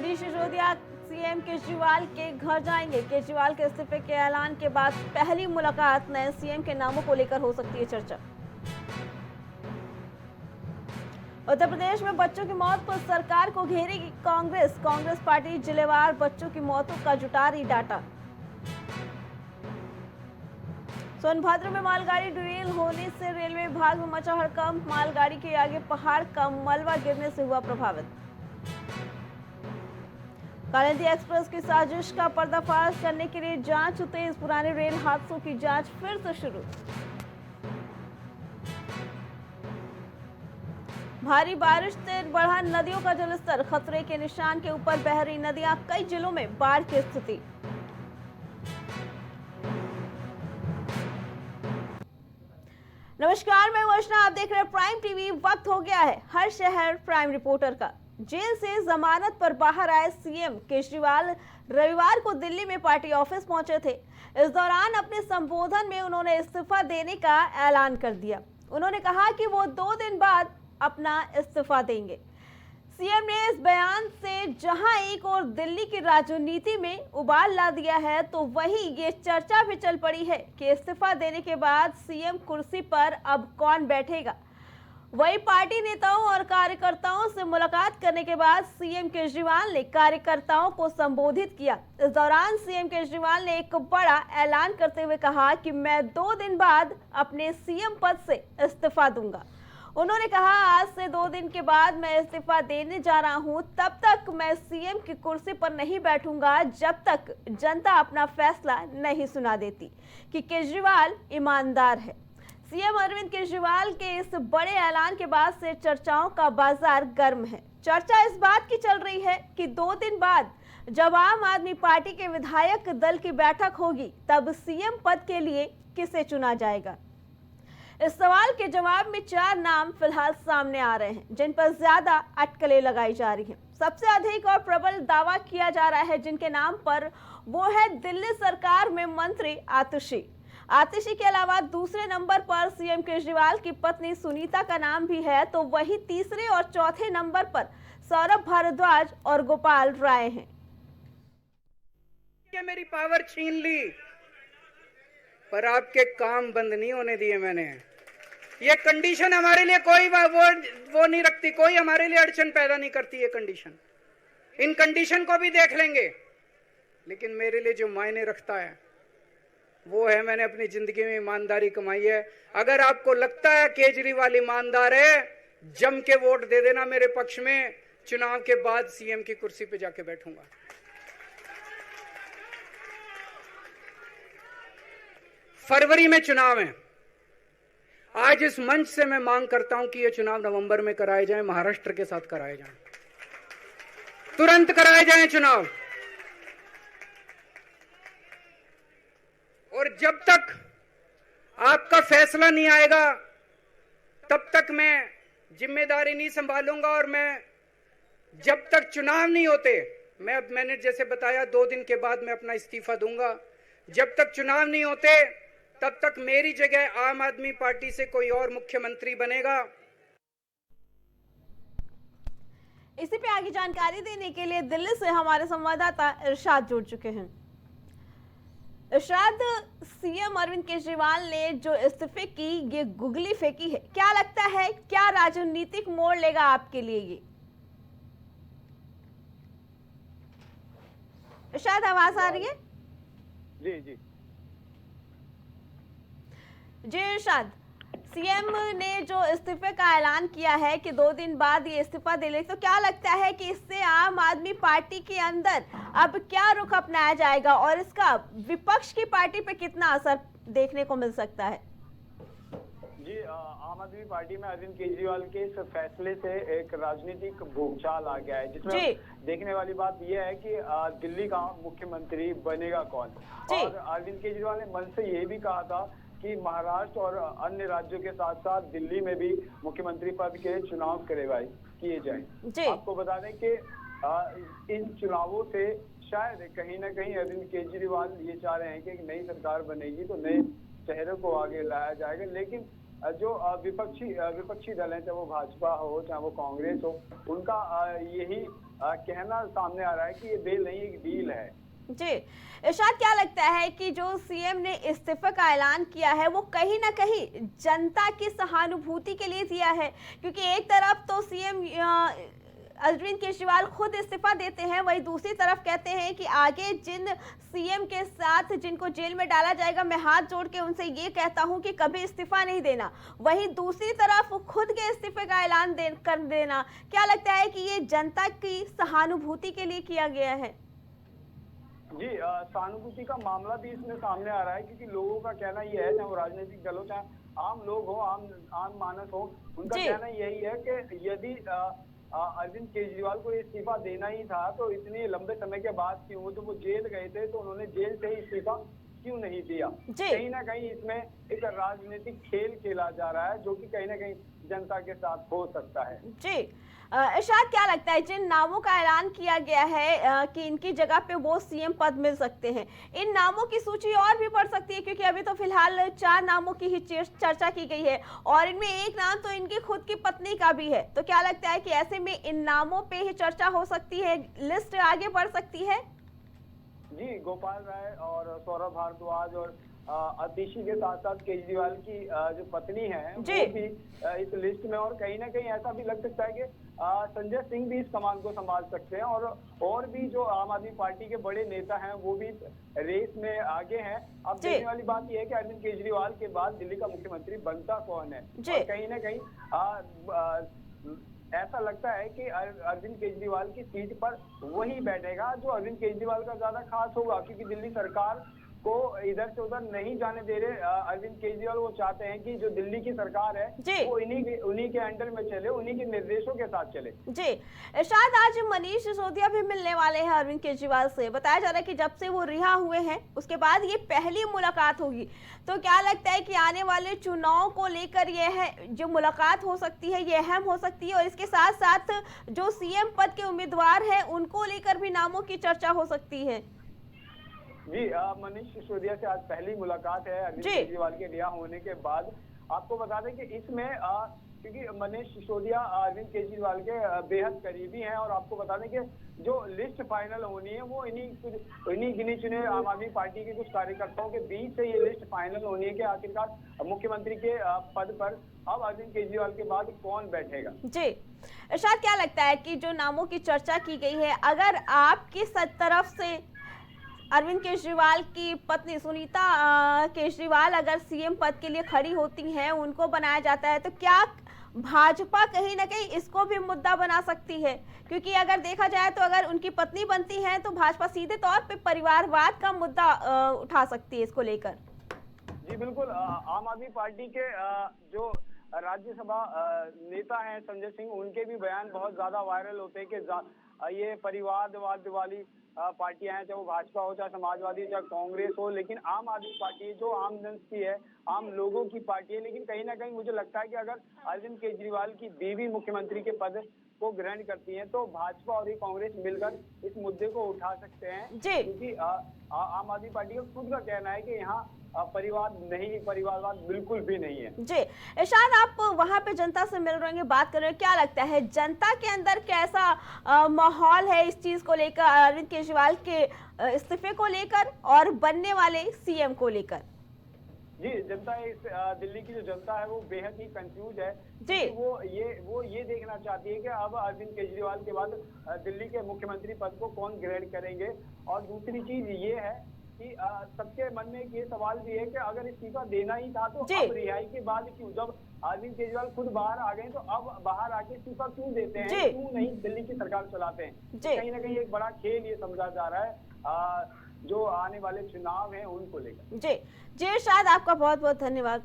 Manish Sisodia CM Kejriwal के घर जाएंगे। केजरीवाल के इस्तीफे के ऐलान के बाद पहली मुलाकात, नए सीएम के नामों को लेकर हो सकती है चर्चा। उत्तर प्रदेश में बच्चों की मौत पर सरकार को घेरेगी कांग्रेस। कांग्रेस पार्टी जिलेवार बच्चों की मौतों का जुटा रही डाटा। सोनभद्र में मालगाड़ी डिरेल होने से रेलवे विभाग में मचा हड़कंप। मालगाड़ी के आगे पहाड़ का मलबा गिरने से हुआ प्रभावित। कालिंदी एक्सप्रेस की साजिश का पर्दाफाश करने के लिए जांच तेज। पुराने रेल हादसों की जांच फिर से शुरू। भारी बारिश से बढ़ा नदियों का जलस्तर। खतरे के निशान के ऊपर बह रही नदियां। कई जिलों में बाढ़ की स्थिति। नमस्कार, मैं वर्षना, आप देख रहे हैं प्राइम टीवी। वक्त हो गया है हर शहर प्राइम रिपोर्टर का। जेल से जमानत पर बाहर आए सीएम केजरीवाल रविवार को दिल्ली में पार्टी ऑफिस पहुंचे थे। इस दौरान अपने संबोधन में उन्होंने इस्तीफा देने का ऐलान कर दिया। उन्होंने कहा कि वो 2 दिन बाद अपना इस्तीफा देंगे। सीएम ने इस बयान से जहां एक और दिल्ली की राजनीति में उबाल ला दिया है, तो वहीं ये चर्चा भी चल पड़ी है कि इस्तीफा देने के बाद सीएम कुर्सी पर अब कौन बैठेगा। वही पार्टी नेताओं और कार्यकर्ताओं से मुलाकात करने के बाद सीएम केजरीवाल ने कार्यकर्ताओं को संबोधित किया। इस दौरान सीएम केजरीवाल ने एक बड़ा ऐलान करते हुए कहा कि मैं 2 दिन बाद अपने सीएम पद से इस्तीफा दूंगा। उन्होंने कहा, आज से 2 दिन के बाद मैं इस्तीफा देने जा रहा हूं। तब तक मैं सीएम की कुर्सी पर नहीं बैठूंगा जब तक जनता अपना फैसला नहीं सुना देती कि केजरीवाल ईमानदार है। सीएम अरविंद केजरीवाल के इस बड़े ऐलान के बाद से चर्चाओं का बाजार गर्म है। चर्चा इस बात की चल रही है कि 2 दिन बाद जब आम आदमी पार्टी के विधायक दल की बैठक होगी, तब सीएम पद के लिए किसे चुना जाएगा। इस सवाल के जवाब में 4 नाम फिलहाल सामने आ रहे हैं, जिन पर ज्यादा अटकलें लगाई जा रही हैं। सबसे अधिक और प्रबल दावा किया जा रहा है जिनके नाम पर, वो है दिल्ली सरकार में मंत्री आतिशी। आतिशी के अलावा दूसरे नंबर पर सीएम केजरीवाल की पत्नी सुनीता का नाम भी है, तो वही तीसरे और चौथे नंबर पर सौरभ भारद्वाज और गोपाल राय हैं। मेरी पावर छीन ली, पर आपके काम बंद नहीं होने दिए मैंने। ये कंडीशन हमारे लिए कोई वो नहीं रखती, कोई हमारे लिए अड़चन पैदा नहीं करती। ये कंडीशन, इन कंडीशन को भी देख लेंगे, लेकिन मेरे लिए जो मायने रखता है वो है मैंने अपनी जिंदगी में ईमानदारी कमाई है। अगर आपको लगता है केजरीवाल ईमानदार है, जम के वोट दे देना मेरे पक्ष में। चुनाव के बाद सीएम की कुर्सी पे जाके बैठूंगा। फरवरी में चुनाव है। आज इस मंच से मैं मांग करता हूं कि ये चुनाव नवंबर में कराए जाएं, महाराष्ट्र के साथ कराए जाएं, तुरंत कराए जाएं चुनाव। और जब तक आपका फैसला नहीं आएगा, तब तक मैं जिम्मेदारी नहीं संभालूंगा। और मैं जब तक चुनाव नहीं होते, मैंने जैसे बताया 2 दिन के बाद मैं अपना इस्तीफा दूंगा। जब तक चुनाव नहीं होते, तब तक मेरी जगह आम आदमी पार्टी से कोई और मुख्यमंत्री बनेगा। इसी पे आगे जानकारी देने के लिए दिल्ली से हमारे संवाददाता इरशाद जुड़ चुके हैं। इरशाद, सीएम अरविंद केजरीवाल ने जो इस्तीफे की ये गुगली फेंकी है, क्या लगता है क्या राजनीतिक मोड़ लेगा आपके लिए ये? इरशाद, आवाज आ रही है? जी जी जी इरशाद, सीएम ने जो इस्तीफे का ऐलान किया है कि 2 दिन बाद ये इस्तीफा दे ले, तो क्या लगता है कि इससे आम आदमी पार्टी के अंदर अब क्या रुख अपनाया जाएगा और इसका विपक्ष की पार्टी पे कितना असर देखने को मिल सकता है? जी, आम आदमी पार्टी में अरविंद केजरीवाल के इस फैसले से एक राजनीतिक भूचाल आ गया है, जिसमें देखने वाली बात यह है कि दिल्ली का मुख्यमंत्री बनेगा कौन। और अरविंद केजरीवाल ने मन से ये भी कहा था कि महाराष्ट्र और अन्य राज्यों के साथ साथ दिल्ली में भी मुख्यमंत्री पद के चुनाव किए जाएं। आपको बता दें कि इन चुनावों से शायद कहीं ना कहीं अरविंद केजरीवाल ये चाह रहे हैं कि नई सरकार बनेगी तो नए चेहरे को आगे लाया जाएगा। लेकिन जो विपक्षी दल हैं, चाहे वो भाजपा हो चाहे वो कांग्रेस हो, उनका यही कहना सामने आ रहा है कि ये बेल नहीं, एक डील है। जी इरशाद, क्या लगता है कि जो सीएम ने इस्तीफे का ऐलान किया है वो कहीं ना कहीं जनता की सहानुभूति के लिए दिया है? क्योंकि एक तरफ तो सीएम अरविंद केजरीवाल खुद इस्तीफा देते हैं, वहीं दूसरी तरफ कहते हैं कि आगे जिन सीएम के साथ जिनको जेल में डाला जाएगा, मैं हाथ जोड़ के उनसे ये कहता हूं कि कभी इस्तीफा नहीं देना। वहीं दूसरी तरफ खुद के इस्तीफे का ऐलान कर देना, क्या लगता है कि ये जनता की सहानुभूति के लिए किया गया है? जी, सहानुभूति का मामला भी इसमें सामने आ रहा है, क्योंकि लोगों का कहना यह है, चाहे वो राजनीतिक दल हो चाहे आम लोग हो, आम मानस हो, उनका कहना यही है कि यदि अरविंद केजरीवाल को इस्तीफा देना ही था तो इतने लंबे समय के बाद क्यों, तो वो जेल गए थे तो उन्होंने जेल से ही इस्तीफा क्यों नहीं दिया? कहीं ना कहीं इसमें एक राजनीतिक खेल खेला जा रहा है, जो कि कहीं ना कहीं जनता के साथ हो सकता है। जी इरशाद, क्या लगता है जिन नामों का ऐलान किया गया है कि इनकी जगह पे वो सीएम पद मिल सकते हैं, इन नामों की सूची और भी बढ़ सकती है? क्योंकि अभी तो फिलहाल 4 नामों की ही चर्चा की गई है और इनमें एक नाम तो इनकी खुद की पत्नी का भी है। तो क्या लगता है कि ऐसे में इन नामों पे ही चर्चा हो सकती है, लिस्ट आगे बढ़ सकती है? जी, गोपाल राय और सौरभ भारद्वाज और अतिशी के साथ साथ केजरीवाल की जो पत्नी है वो भी इस लिस्ट में, और कहीं ना कहीं ऐसा भी लग सकता है कि संजय सिंह भी इस कमान को संभाल सकते हैं, और भी जो आम आदमी पार्टी के बड़े नेता हैं वो भी रेस में आगे हैं। अब देखने वाली बात यह है कि अरविंद केजरीवाल के बाद दिल्ली का मुख्यमंत्री बनता कौन है, और कहीं ना कहीं ऐसा लगता है कि अरविंद केजरीवाल की सीट पर वही बैठेगा जो अरविंद केजरीवाल का ज्यादा खास होगा, क्योंकि दिल्ली सरकार को इधर से उधर नहीं जाने दे रहे अरविंद केजरीवाल। वो चाहते हैं कि जो दिल्ली की सरकार है वो उन्हीं के अंडर में चले, उन्हीं के निर्देशों के साथ चले। जी इरशाद, आज मनीष सिसोदिया भी मिलने वाले हैं अरविंद केजरीवाल से। बताया जा रहा है कि जब से वो रिहा हुए हैं उसके बाद ये पहली मुलाकात होगी। तो क्या लगता है कि आने वाले चुनाव को लेकर ये है जो मुलाकात हो सकती है ये अहम हो सकती है, और इसके साथ साथ जो सीएम पद के उम्मीदवार हैं उनको लेकर भी नामों की चर्चा हो सकती है? जी, मनीष सिसोदिया से आज पहली मुलाकात है अरविंद केजरीवाल के रिहा होने के बाद। आपको बता दें कि इसमें क्योंकि मनीष सिसोदिया अरविंद केजरीवाल के बेहद करीबी हैं, और आपको बता दें कि जो लिस्ट फाइनल होनी है वो इन्हीं गिने चुने आम आदमी पार्टी के कुछ कार्यकर्ताओं के बीच से ये लिस्ट फाइनल होनी है कि आखिरकार मुख्यमंत्री के पद पर अब अरविंद केजरीवाल के बाद कौन बैठेगा। जी इरशाद, क्या लगता है कि जो नामों की चर्चा की गई है, अगर आपकी तरफ से अरविंद केजरीवाल की पत्नी सुनीता केजरीवाल अगर सीएम पद के लिए खड़ी होती हैं, उनको बनाया जाता है, तो क्या भाजपा कहीं ना कहीं इसको भी मुद्दा बना सकती है? क्योंकि अगर देखा जाए तो अगर उनकी पत्नी बनती है तो भाजपा सीधे तौर पे परिवारवाद का मुद्दा उठा सकती है इसको लेकर। जी बिल्कुल, आम आदमी पार्टी के जो राज्यसभा नेता हैं संजय सिंह, उनके भी बयान बहुत ज्यादा वायरल होते हैं कि ये परिवारवाद वाली पार्टियां हैं, चाहे वो भाजपा हो चाहे समाजवादी चाहे कांग्रेस हो, लेकिन आम आदमी पार्टी जो आम जन की है, आम लोगों की पार्टी है। लेकिन कहीं ना कहीं मुझे लगता है कि अगर अरविंद केजरीवाल की बीवी मुख्यमंत्री के पद को ग्रहण करती हैं तो भाजपा और कांग्रेस मिलकर इस मुद्दे को उठा सकते हैं, क्योंकि आम आदमी पार्टी का खुद का कहना है कि यहाँ परिवारवाद बिल्कुल भी नहीं है। जी इरशाद, आप वहां पे जनता से मिल रहे हैं, बात कर रहे हैं, क्या लगता है जनता के अंदर कैसा माहौल है इस चीज को लेकर, अरविंद केजरीवाल के इस्तीफे को लेकर और बनने वाले सीएम को लेकर? जी, जनता दिल्ली की जो जनता है वो बेहद ही कंफ्यूज है जी। वो ये देखना चाहती है कि अब अरविंद केजरीवाल के बाद दिल्ली के मुख्यमंत्री पद को कौन ग्रहण करेंगे। और दूसरी चीज ये है कि सबके मन में ये सवाल भी है कि अगर इस्तीफा देना ही था तो अब रिहाई के बाद क्यों, जब अरविंद केजरीवाल खुद बाहर आ गए तो अब बाहर आके इस्तीफा क्यों देते हैं, क्यों नहीं दिल्ली की सरकार चलाते हैं? कहीं ना कहीं एक बड़ा खेल ये समझा जा रहा है जो आने वाले चुनाव हैं उनको लेकर। जी इरशाद, आपका बहुत बहुत धन्यवाद।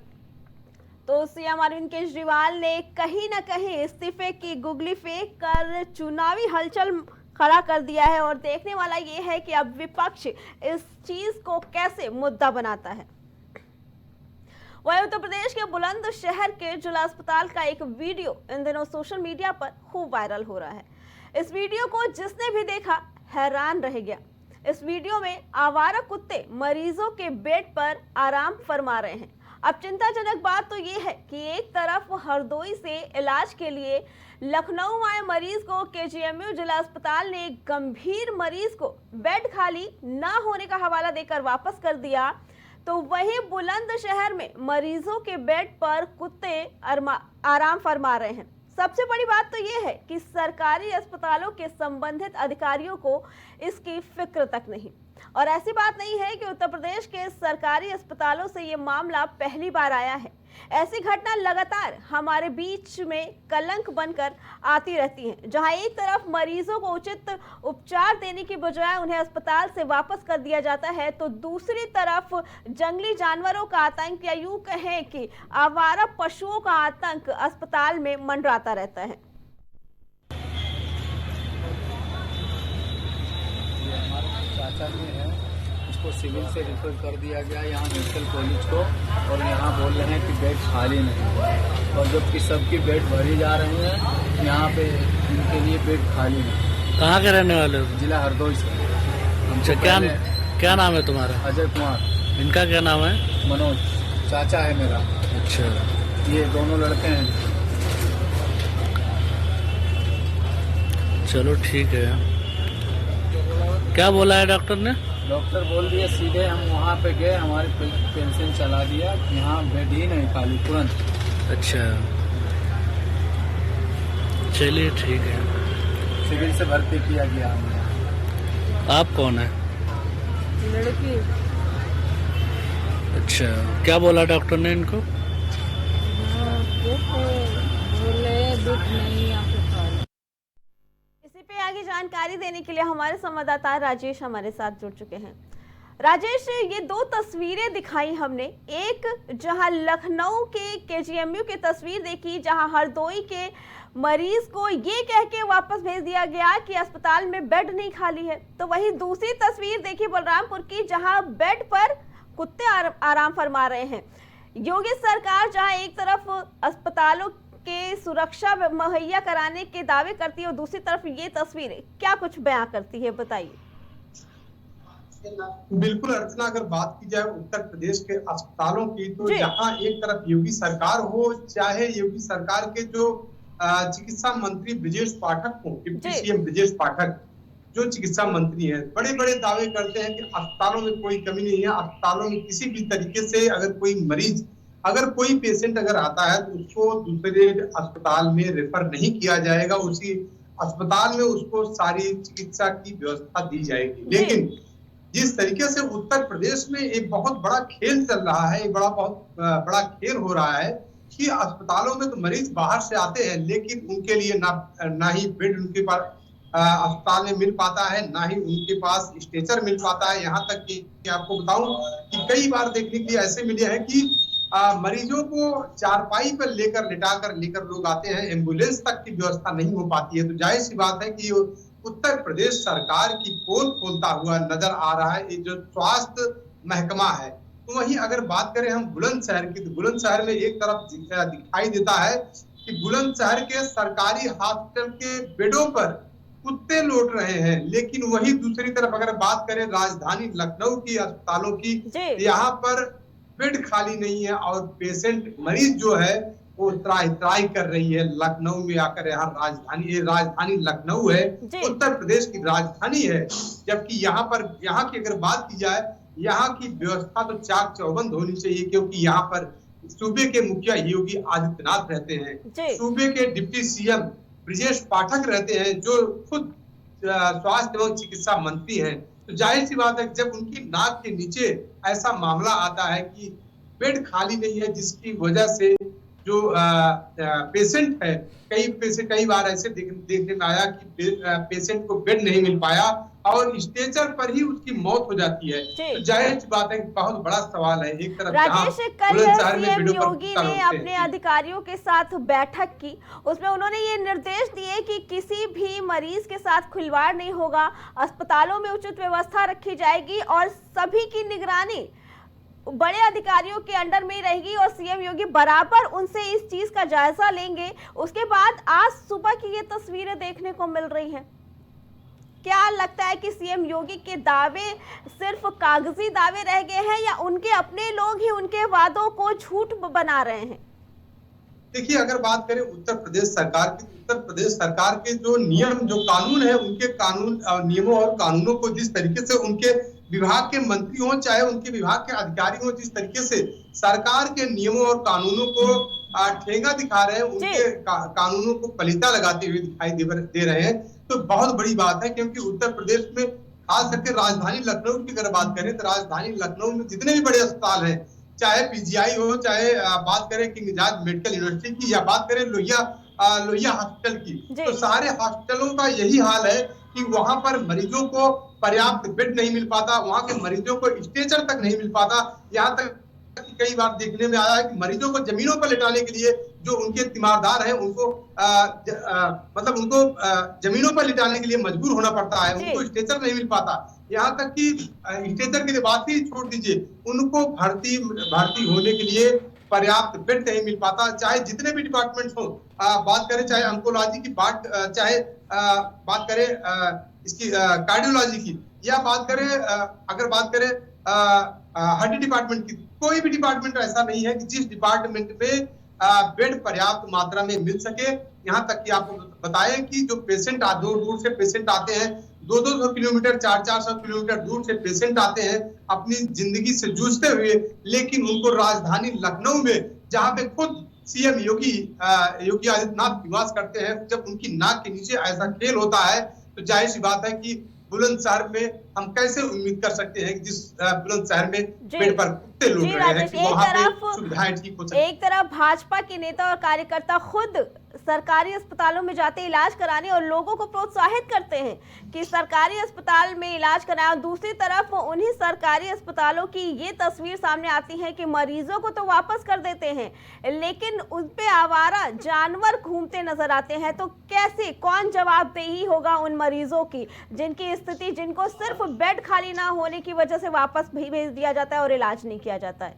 तो सीएम अरविंद केजरीवाल ने कहीं ना कहीं इस्तीफे की गुगली फेंक कर चुनावी हलचल खड़ा कर दिया है, और देखने वाला ये है कि अब विपक्ष इस चीज को कैसे मुद्दा बनाता है। वहीं उत्तर प्रदेश के बुलंदशहर के जिला अस्पताल का एक वीडियो इन दिनों सोशल मीडिया पर खूब वायरल हो रहा है। इस वीडियो को जिसने भी देखा हैरान रह गया। इस वीडियो में आवारा कुत्ते मरीजों के बेड पर आराम फरमा रहे हैं। अब चिंताजनक बात तो ये है कि एक तरफ हरदोई से इलाज के लिए लखनऊ आए मरीज को केजीएमयू जिला अस्पताल ने एक गंभीर मरीज को बेड खाली न होने का हवाला देकर वापस कर दिया, तो वहीं बुलंदशहर में मरीजों के बेड पर कुत्ते आराम फरमा रहे हैं। सबसे बड़ी बात तो ये है कि सरकारी अस्पतालों के संबंधित अधिकारियों को इसकी फिक्र तक नहीं। और ऐसी बात नहीं है कि उत्तर प्रदेश के सरकारी अस्पतालों से ये मामला पहली बार आया है। ऐसी घटना लगातार हमारे बीच में कलंक बनकर आती रहती हैं, जहां एक तरफ मरीजों को उचित उपचार देने की बजाय उन्हें अस्पताल से वापस कर दिया जाता है, तो दूसरी तरफ जंगली जानवरों का आतंक या यूं कहें कि आवारा पशुओं का आतंक अस्पताल में मंडराता रहता है। चाचा जी हैं, उसको सिविल से रिफर कर दिया गया यहाँ मेडिकल कॉलेज को, और यहाँ बोल रहे हैं कि बेड खाली नहीं है, और जबकि सबकी बेड भरी जा रही हैं, यहाँ पे इनके लिए बेड खाली नहीं। कहाँ के रहने वाले हो? जिला हरदोई से। अच्छा, क्या नाम है तुम्हारा? अजय कुमार। इनका क्या नाम है? मनोज, चाचा है मेरा। अच्छा, ये दोनों लड़के हैं। चलो ठीक है। क्या बोला है डॉक्टर ने? डॉक्टर बोल दिया सीधे, हम वहाँ पे गए, हमारी पेंशन चला दिया, यहाँ बेड ही नहीं खाली तुरंत। अच्छा, चलिए ठीक है। सिविल से भर्ती किया गया हमें। आप कौन है? लड़की। अच्छा, क्या बोला डॉक्टर ने इनको? बोले दुख नहीं यहाँ पे खाली। इसी पे आगे जानकारी देने के लिए हमारे संवाददाता राजेश हमारे साथ जुड़ चुके हैं। राजेश, ये दो तस्वीरें दिखाई हमने, एक जहां लखनऊ के केजीएमयू की तस्वीर देखी, जहां हरदोई के मरीज को ये कह के वापस भेज दिया गया कि अस्पताल में बेड नहीं खाली है, तो वहीं दूसरी तस्वीर देखी बलरामपुर की, जहां बेड पर कुत्ते आराम फरमा रहे हैं। योगी सरकार जहां एक तरफ अस्पतालों के सुरक्षा मुहैया कराने के दावे करती है और दूसरी तरफ ये तस्वीरें क्या कुछ बयां करती है, बताइए। बिल्कुल अर्चना, अगर बात की जाए उत्तर प्रदेश के अस्पतालों की, तो जहां एक तरफ योगी सरकार हो, चाहे योगी सरकार के जो चिकित्सा मंत्री ब्रजेश पाठक हो, डिप्टी सीएम ब्रजेश पाठक जो चिकित्सा मंत्री हैं, बड़े बड़े दावे करते हैं कि अस्पतालों में कोई कमी नहीं है। अस्पतालों में किसी भी तरीके से अगर कोई मरीज, अगर कोई पेशेंट अगर आता है तो उसको दूसरे अस्पताल में रेफर नहीं किया जाएगा, उसी अस्पताल में उसको सारी चिकित्सा की व्यवस्था दी जाएगी। लेकिन जिस तरीके से उत्तर प्रदेश में एक बहुत बड़ा खेल चल रहा है, एक बहुत बड़ा खेल हो रहा है कि अस्पतालों में तो मरीज बाहर से आते हैं, लेकिन उनके लिए ना ही बेड उनके पास अस्पताल में मिल पाता है, ना ही उनके पास स्ट्रेचर मिल पाता है। यहाँ तक कि आपको बताऊं कि कई बार देखने के लिए ऐसे मिले हैं कि मरीजों को चारपाई पर लेकर लोग आते हैं, एम्बुलेंस तक की व्यवस्था नहीं हो पाती है। तो जाहिर सी बात है कि उत्तर प्रदेश सरकार की पोल खोलता हुआ नजर आ रहा है ये जो स्वास्थ्य महकमा है। तो वहीं अगर बात करें हम बुलंदशहर की, तो बुलंदशहर में एक तरफ दिखाई देता है कि बुलंदशहर के सरकारी हॉस्पिटल के बेडों पर कुत्ते लौट रहे हैं, लेकिन वही दूसरी तरफ अगर बात करें राजधानी लखनऊ की अस्पतालों की, यहाँ पर बेड खाली नहीं है और पेशेंट मरीज जो है वो त्राही कर रही है लखनऊ में आकर। यहाँ राजधानी लखनऊ है, उत्तर प्रदेश की राजधानी है, जबकि यहाँ की अगर बात की जाए, यहाँ की व्यवस्था तो चाक चौबंद होनी चाहिए, क्योंकि यहाँ पर सूबे के मुखिया योगी आदित्यनाथ रहते हैं, सूबे के डिप्टी सीएम ब्रजेश पाठक रहते हैं, जो खुद स्वास्थ्य एवं चिकित्सा मंत्री हैं। तो जाहिर सी बात है जब उनकी नाक के नीचे ऐसा मामला आता है कि बेड खाली नहीं है, जिसकी वजह से जो पेशेंट है, कई बार ऐसे देखने में आया कि पेशेंट को बेड नहीं मिल पाया और स्ट्रेचर पर ही उसकी मौत हो जाती है। तो जाहिर सी बात है बहुत बड़ा सवाल है। एक तरफ राजेश, कल सीएम योगी ने अपने अधिकारियों के साथ बैठक की, उसमें उन्होंने ये निर्देश दिए कि किसी भी मरीज के साथ खिलवाड़ नहीं होगा, अस्पतालों में उचित व्यवस्था रखी जाएगी और सभी की निगरानी बड़े अधिकारियों के अंडर में रहेगी और सीएम योगी बराबर उनसे इस चीज का जायजा लेंगे। उसके बाद आज सुबह की ये तस्वीरें देखने को मिल रही हैं, क्या लगता है कि सीएम योगी के दावे सिर्फ कागजी दावे रह गए हैं या उनके अपने लोग ही उनके वादों को झूठ बना रहे हैं? देखिए, अगर बात करें उत्तर प्रदेश सरकार की, उत्तर प्रदेश सरकार के जो नियम, जो कानून है, उनके कानून नियमों और कानूनों को जिस तरीके से उनके विभाग के मंत्री हो चाहे उनके विभाग के अधिकारी हो, जिस तरीके से सरकार के नियमों और कानूनों को ठेंगा दिखा रहे हैं, उनके कानूनों को पलीता लगाते हुए दिखाई दे रहे हैं, तो बहुत बड़ी बात है। क्योंकि उत्तर प्रदेश में खास करके राजधानी लखनऊ की अगर बात करें तो राजधानी लखनऊ में जितने भी बड़े अस्पताल हैं, चाहे पीजीआई हो, चाहे बात करें किंग जार्ज मेडिकल यूनिवर्सिटी की या बात करें लोहिया हॉस्पिटल की, तो सारे हॉस्पिटलों का यही हाल है कि वहां पर मरीजों को पर्याप्त बेड नहीं मिल पाता, वहां के मरीजों को स्ट्रेचर तक नहीं मिल पाता। यहाँ तक कि कई बार देखने में आया है कि मरीजों को जमीनों पर लेटाने के लिए जो उनके तीमारदार हैं उनको मतलब उनको जमीनों पर लिटाने के लिए मजबूर होना पड़ता है, उनको स्ट्रेचर नहीं मिल पाता। यहाँ तक कि स्ट्रेचर की बात ही छोड़ दीजिए, उनको भर्ती होने के लिए पर्याप्त बेड नहीं मिल पाता। चाहे जितने भी डिपार्टमेंट्स हो, बात करें चाहे ऑन्कोलॉजी की बात, चाहे बात करें इसकी कार्डियोलॉजी की, या बात करें अगर बात करें हड्डी डिपार्टमेंट की, कोई भी डिपार्टमेंट ऐसा नहीं है कि जिस डिपार्टमेंट में बेड पर्याप्त मात्रा में मिल सके। यहाँ तक कि आपको बताएं कि जो पेशेंट दूर दूर से पेशेंट आते हैं, 200 किलोमीटर 400 किलोमीटर दूर से पेशेंट आते हैं अपनी जिंदगी से जूझते हुए, लेकिन उनको राजधानी लखनऊ में जहाँ पे खुद सीएम योगी आदित्यनाथ निवास करते हैं, जब उनकी नाक के नीचे ऐसा खेल होता है तो जाहिर सी बात है कि बुलंदशहर में हम कैसे उम्मीद कर सकते हैं कि जिस बुलंदशहर में बेड पर कुत्ते लूट रहे हैं कि वहां पे सुविधाएं ठीक हो सके। एक तरफ भाजपा के नेता और कार्यकर्ता खुद सरकारी अस्पतालों में जाते इलाज कराने और लोगों को प्रोत्साहित करते हैं कि सरकारी अस्पताल में इलाज कराएं, और दूसरी तरफ उन्हीं सरकारी अस्पतालों की ये तस्वीर सामने आती है कि मरीजों को तो वापस कर देते हैं लेकिन उन पे आवारा जानवर घूमते नजर आते हैं। तो कैसे, कौन जवाबदेही होगा उन मरीजों की जिनकी स्थिति, जिनको सिर्फ बेड खाली ना होने की वजह से वापस भेज दिया जाता है और इलाज नहीं किया जाता है?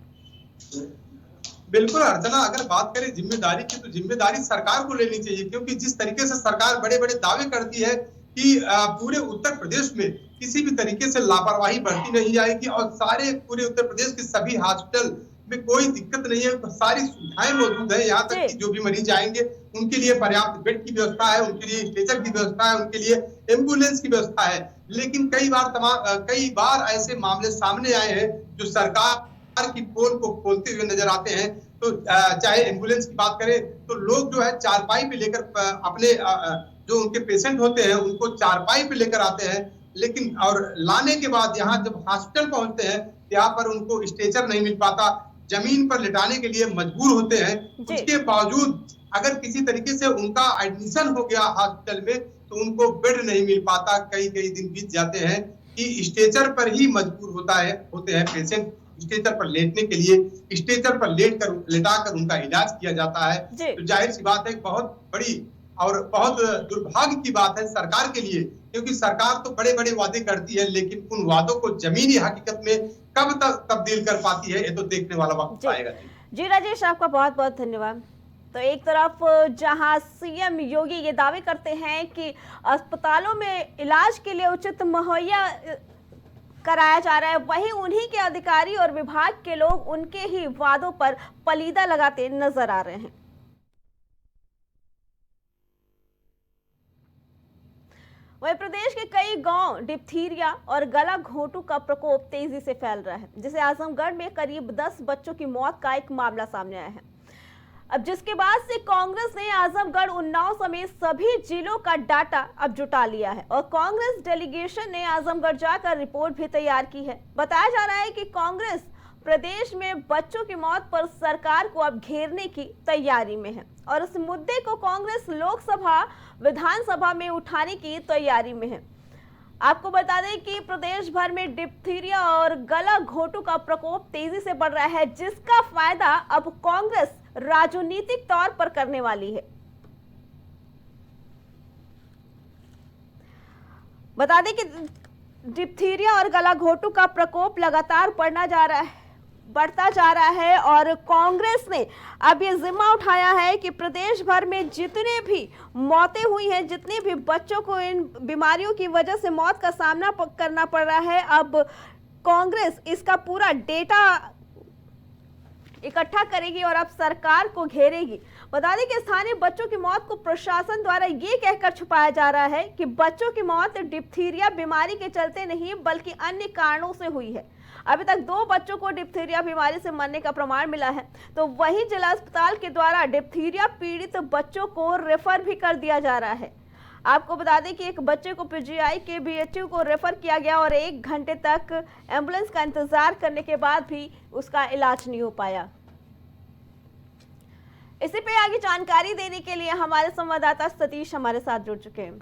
बिल्कुल अर्चना, अगर बात करें जिम्मेदारी की तो जिम्मेदारी सरकार को लेनी चाहिए, क्योंकि जिस तरीके से सरकार बड़े बड़े दावे करती है कि पूरे उत्तर प्रदेश में किसी भी तरीके से लापरवाही बढ़ती नहीं जाएगी और सारे पूरे उत्तर प्रदेश के सभी हॉस्पिटल में कोई दिक्कत नहीं है, सारी सुविधाएं मौजूद है। यहाँ तक कि जो भी मरीज आएंगे उनके लिए पर्याप्त बेड की व्यवस्था है, उनके लिए स्ट्रेचर की व्यवस्था है, उनके लिए एम्बुलेंस की व्यवस्था है। लेकिन कई बार ऐसे मामले सामने आए हैं जो सरकार की पोल को खोलते हुए नजर आते हैं। तो चाहे एम्बुलेंस की बात करें तो लोग जो है चारपाई पे लेकर अपने जो उनके पेशेंट होते हैं उनको चारपाई पे लेकर आते हैं, लेकिन और लाने के बाद यहाँ जब हॉस्पिटल पहुंचते हैं यहाँ पर उनको स्ट्रेचर नहीं मिल पाता, जमीन पर लिटाने के लिए मजबूर होते हैं। उसके बावजूद अगर किसी तरीके से उनका एडमिशन हो गया हॉस्पिटल में तो उनको बेड नहीं मिल पाता, कई दिन बीत जाते हैं कि स्ट्रेचर पर ही मजबूर होते हैं पेशेंट। स्ट्रेचर पर लेटने के लिए स्ट्रेचर पर लेटाकर उनका इलाज किया जाता है। तो जाहिर सी बात है, बहुत बड़ी और बहुत दुर्भाग्य की बात है सरकार के लिए, क्योंकि सरकार तो बड़े बड़े वादे करती है लेकिन उन वादों को जमीनी हकीकत में कब तक तब्दील कर पाती है ये तो देखने वाला वक्त आएगा। जी राजेश, आपका बहुत बहुत धन्यवाद। तो एक तरफ जहां सीएम योगी ये दावे करते हैं कि अस्पतालों में इलाज के लिए उचित मुहैया कराया जा रहा है, वहीं उन्हीं के अधिकारी और विभाग के लोग उनके ही वादों पर पलीदा लगाते नजर आ रहे हैं। वहीं प्रदेश के कई गांव डिप्थीरिया और गला घोंटू का प्रकोप तेजी से फैल रहा है, जिसे आजमगढ़ में करीब 10 बच्चों की मौत का एक मामला सामने आया है। अब जिसके बाद से कांग्रेस ने आजमगढ़, उन्नाव समेत सभी जिलों का डाटा अब जुटा लिया है और कांग्रेस डेलीगेशन ने आजमगढ़ जाकर रिपोर्ट भी तैयार की है। बताया जा रहा है कि कांग्रेस प्रदेश में बच्चों की मौत पर सरकार को अब घेरने की तैयारी में है और इस मुद्दे को कांग्रेस लोकसभा, विधानसभा में उठाने की तैयारी में है। आपको बता दें कि प्रदेश भर में डिप्थीरिया और गला घोंटू का प्रकोप तेजी से बढ़ रहा है, जिसका फायदा अब कांग्रेस राजनीतिक तौर पर करने वाली है। बता दें कि डिप्थीरिया और गला घोंटू का प्रकोप लगातार बढ़ना जा रहा है। बढ़ता जा रहा है और कांग्रेस ने अब ये जिम्मा उठाया है कि प्रदेश भर में जितने भी मौतें हुई हैं, जितने भी बच्चों को इन बीमारियों की वजह से मौत का सामना करना पड़ रहा है, अब कांग्रेस इसका पूरा डेटा इकट्ठा करेगी और अब सरकार को घेरेगी। बता दें कि स्थानीय बच्चों की मौत को प्रशासन द्वारा ये कहकर छुपाया जा रहा है कि बच्चों की मौत डिप्थीरिया बीमारी के चलते नहीं बल्कि अन्य कारणों से हुई है। अभी तक 2 बच्चों को डिप्थीरिया बीमारी से मरने का प्रमाण मिला है, तो वहीं जिला अस्पताल के द्वारा डिप्थीरिया पीड़ित बच्चों को रेफर भी कर दिया जा रहा है। आपको बता दें कि एक बच्चे को पीजीआई के बीएचयू को रेफर किया गया और 1 घंटे तक एम्बुलेंस का इंतजार करने के बाद भी उसका इलाज नहीं हो पाया। इसी पे आगे जानकारी देने के लिए हमारे संवाददाता सतीश हमारे साथ जुड़ चुके हैं।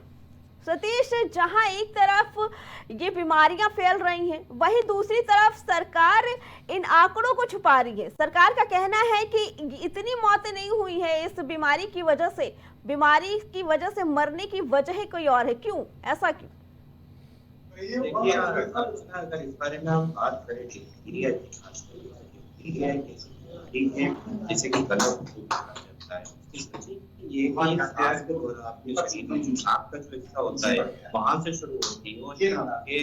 सतीश, जहां एक तरफ ये बीमारियां फैल रही हैं, वहीं दूसरी तरफ सरकार इन आंकड़ों को छुपा रही है। सरकार का कहना है कि इतनी मौतें नहीं हुई है इस बीमारी की वजह से, बीमारी की वजह से मरने की वजह कोई और है। क्यों, ऐसा क्यों? देखिए, अगर इस बारे में हम बात करें जैसे कि ये आपके शरीर में जो सांप का जो हिस्सा होता है वहां से शुरू होती है और ये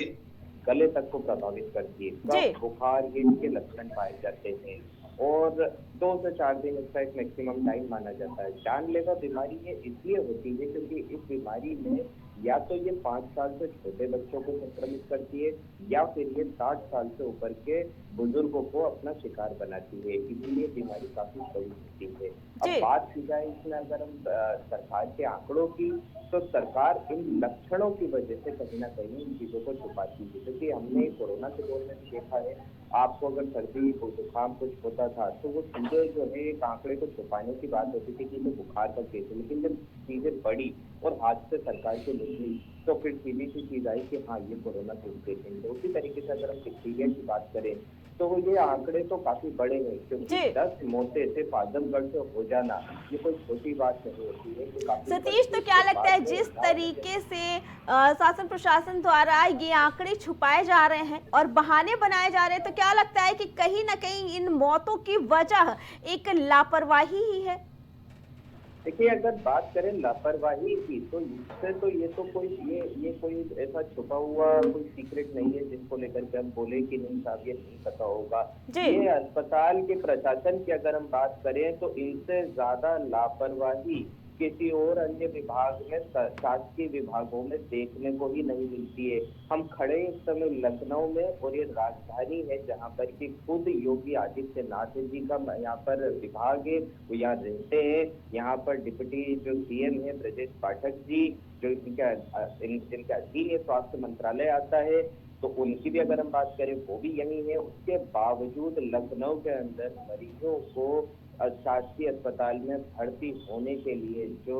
गले तक को प्रभावित करती है। बुखार ये इनके लक्षण पाए जाते हैं और 2 से 4 दिन इसका एक मैक्सिमम टाइम माना जाता है। जानलेवा बीमारी ये इसलिए होती है क्योंकि इस बीमारी में या तो ये 5 साल से छोटे बच्चों को संक्रमित करती है या फिर ये 60 साल से ऊपर के बुजुर्गों को अपना शिकार बनाती है, इसलिए बीमारी काफी बड़ी होती है। अब बात की जाए इसमें अगर हम सरकार के आंकड़ों की, तो सरकार इन लक्षणों की वजह से कहीं ना कहीं इन चीजों को छुपाती है। क्योंकि हमने कोरोना के दौर में देखा है, आपको अगर सर्दी जुकाम कुछ होता था तो वो सीधे जो है एक आंकड़े को छुपाने की बात होती थी कि ये बुखार का केस है, लेकिन जब चीजें बढ़ी और हाथ से सरकार को निकली तो फिर सीधी सी चीज आई कि हाँ ये कोरोना के पेशेंट है। उसी तरीके से अगर हम डिप्थीरिया की बात करें तो ये आंकड़े तो काफी बड़े हैं, क्योंकि 10 मौतें सिर्फ आजमगढ़ से हो जाना ये कोई छोटी बात नहीं होती है। सतीश, तो क्या लगता है जिस तरीके से शासन प्रशासन द्वारा ये आंकड़े छुपाए जा रहे हैं और बहाने बनाए जा रहे हैं, तो क्या लगता है कि कहीं ना कहीं इन मौतों की वजह एक लापरवाही ही है? देखिए, अगर बात करें लापरवाही की तो इससे तो ये तो कोई ये कोई ऐसा छुपा हुआ कोई सीक्रेट नहीं है जिसको लेकर के हम बोले कि नहीं साहब ये नहीं पता होगा। ये अस्पताल के प्रशासन की अगर हम बात करें तो इनसे ज्यादा लापरवाही किसी और अन्य विभाग में, शासकीय विभागों में देखने को ही नहीं मिलती है। हम खड़े इस समय लखनऊ में और ये राजधानी है जहाँ पर कि खुद योगी आदित्यनाथ जी का यहाँ पर विभाग है, वो यहाँ रहते हैं। यहाँ पर डिप्टी जो सीएम है ब्रजेश पाठक जी, जो इनके अधीन है स्वास्थ्य मंत्रालय आता है, तो उनकी भी अगर हम बात करें वो भी यही है। उसके बावजूद लखनऊ के अंदर मरीजों को शासकीय अस्पताल में भर्ती होने के लिए जो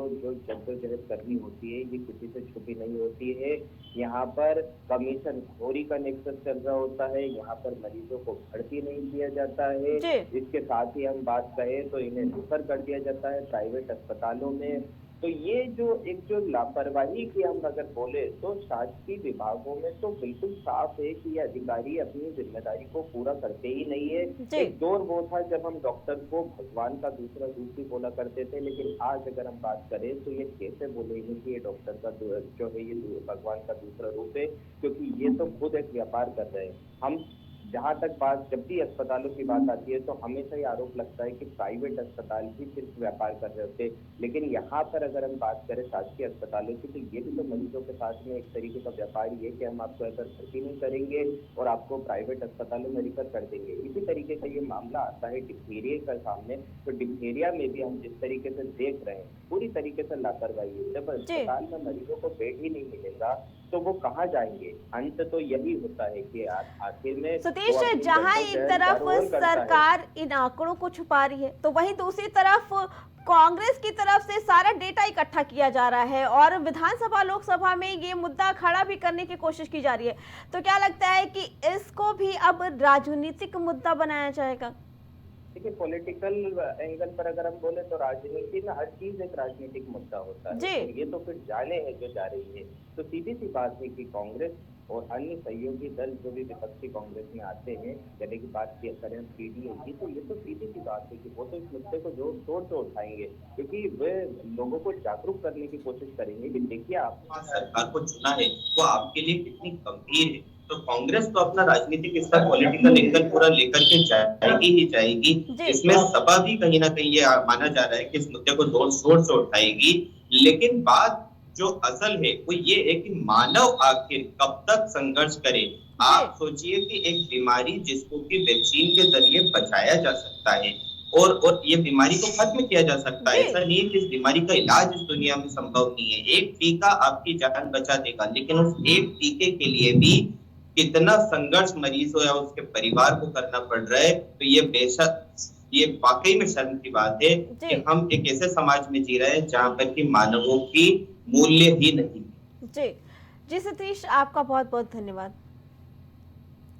जद्दोजहद करनी होती है ये किसी से छुपी नहीं होती है। यहाँ पर कमीशन खोरी का नेक्सस चल रहा होता है, यहाँ पर मरीजों को भर्ती नहीं किया जाता है। इसके साथ ही हम बात करें तो इन्हें रेफर कर दिया जाता है प्राइवेट अस्पतालों में। तो ये जो लापरवाही की हम अगर बोले तो शासकीय विभागों में तो बिल्कुल साफ है कि ये अधिकारी अपनी जिम्मेदारी को पूरा करते ही नहीं है। एक दौर वो था जब हम डॉक्टर को भगवान का दूसरा रूप भी बोला करते थे, लेकिन आज अगर हम बात करें तो ये कैसे बोलेंगे कि ये डॉक्टर का जो है ये भगवान का दूसरा रूप है, क्योंकि ये तो खुद एक व्यापार कर रहे हैं। हम जहाँ तक बात जब भी अस्पतालों की बात आती है तो हमेशा ये आरोप लगता है कि प्राइवेट अस्पताल ही सिर्फ व्यापार कर रहे होते, लेकिन यहाँ पर अगर हम बात करें शासकीय अस्पतालों की तो ये भी तो मरीजों के साथ में एक तरीके का व्यापार ही है कि हम आपको अगर भर्ती नहीं करेंगे और आपको प्राइवेट अस्पतालों में रिफर कर देंगे। इसी तरीके का ये मामला आता है डिप्थीरिया का सामने, तो डिप्थीरिया में भी हम जिस तरीके से देख रहे हैं पूरी तरीके से लापरवाही है। जब अस्पताल में मरीजों को बेड ही नहीं मिलेगा तो वो कहाँ जाएंगे? अंत तो यही होता है कि आखिर में जहां एक तरफ सरकार इन आंकड़ों को छुपा रही है तो वहीं दूसरी तरफ कांग्रेस की तरफ से सारा डेटा इकट्ठा किया जा रहा है और विधानसभा लोकसभा में ये मुद्दा खड़ा भी करने की कोशिश की जा रही है। तो क्या लगता है कि इसको भी अब राजनीतिक मुद्दा बनाया जाएगा? देखिए, पॉलिटिकल एंगल पर अगर हम बोले तो राजनीति में हर चीज एक राजनीतिक मुद्दा होता है। तो ये तो फिर जाने है जो जा रही है। तो सीधी सी बात है कि कांग्रेस और अन्य सहयोगी दल जो भी विपक्षी कांग्रेस में आते हैं, जैसे की बात की करें पीडीए की, तो ये तो सीधी सी बात है कि वो तो इस मुद्दे को जोर शोर से उठाएंगे, क्योंकि वे लोगों को जागरूक करने की कोशिश करेंगे कि देखिए आप सरकार को चुना है वो आपके लिए कितनी गंभीर है। तो कांग्रेस तो अपना राजनीतिक स्तर पॉलिटिकल एंगल पूरा लेकर के जाएगी ही जाएगी। इसमें सपा भी कहीं ना कहीं ये माना जा रहा है कि इस मुद्दे को जोर शोर से उठाएगी। लेकिन बात जो असल है वो ये है कि मानव आखिर कब तक संघर्ष करे। आप सोचिए कि एक बीमारी जिसको कि वैक्सीन के जरिए बचाया जा सकता है और ये बीमारी को खत्म किया जा सकता है। ऐसा नहीं है कि इस बीमारी का इलाज इस दुनिया में संभव नहीं है। एक टीका आपकी जान बचा देगा, लेकिन उस एक टीके के लिए भी कितना संघर्ष मरीज हो या उसके परिवार को करना पड़ रहा है। तो ये बेशक ये वाकई में शर्म की बात है कि हम एक ऐसे समाज में जी रहे हैं जहाँ पर कि मानवों की मूल्य ही नहीं। जी सतीश, आपका बहुत बहुत धन्यवाद।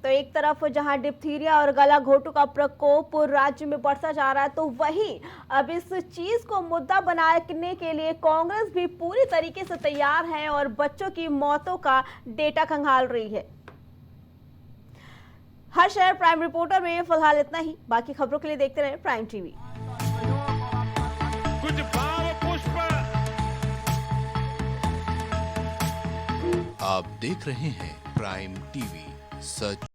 तो एक तरफ जहां डिप्थीरिया और गला घोटू का प्रकोप राज्य में बढ़ता जा रहा है, तो वहीं अब इस चीज को मुद्दा बनाने के लिए कांग्रेस भी पूरी तरीके से तैयार है और बच्चों की मौतों का डेटा खंगाल रही है। हर शहर प्राइम रिपोर्टर में फिलहाल इतना ही। बाकी खबरों के लिए देखते रहे प्राइम टीवी। कुछ भाव पुष्प। आप देख रहे हैं प्राइम टीवी, सच